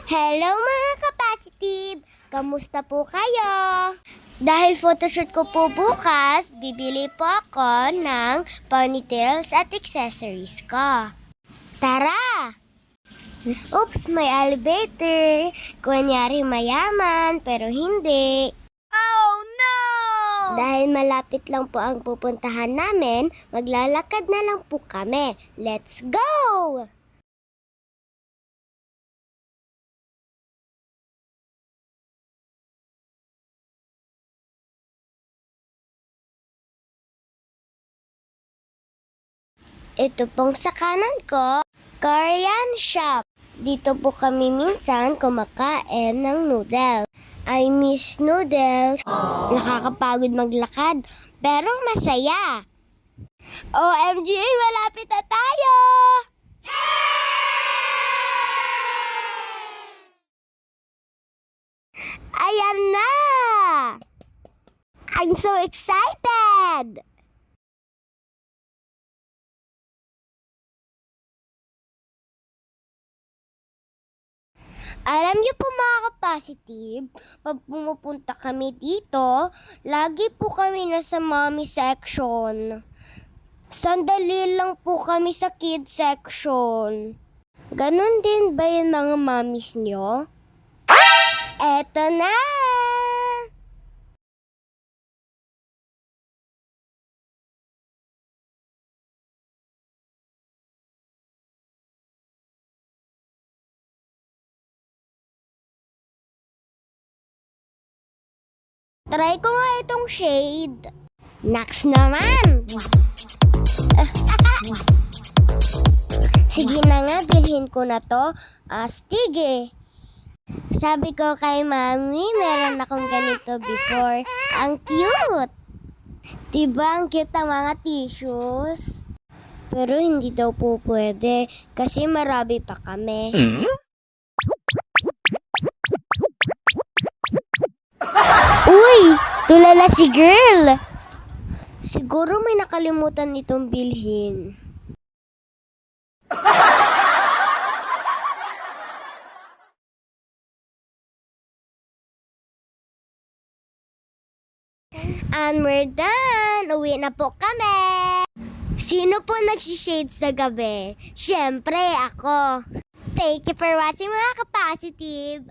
Hello mga ka-positive! Kamusta po kayo? Dahil photoshoot ko po bukas, bibili po ako ng ponytails at accessories ko. Tara! Oops, may elevator. Kunyari mayaman, pero hindi. Oh no! Dahil malapit lang po ang pupuntahan namin, maglalakad na lang po kami. Let's go! Ito pong sa kanan ko, Korean shop. Dito po kami minsan kumakain ng noodles. I miss noodles. Nakakapagod maglakad, pero masaya. OMG, malapit na tayo! Ayan na! I'm so excited! Alam niyo po mga ka-positive, pag pumupunta kami dito, lagi po kami nasa mommy section. Sandali lang po kami sa kids section. Ganon din ba yung mga mommies nyo? Eto na! Try ko nga itong shade. Next naman! Sige na nga, bilhin ko na to. Astige! Sabi ko kay mami, meron akong ganito before. Ang cute! Diba ang cute ang mga tissues? Pero hindi daw po pwede kasi marami pa kami. Uy! Tulala si girl! Siguro may nakalimutan nitong bilhin. And we're done! Uwi na po kami! Sino po nagsishade sa gabi? Siyempre, ako! Thank you for watching mga ka-positive!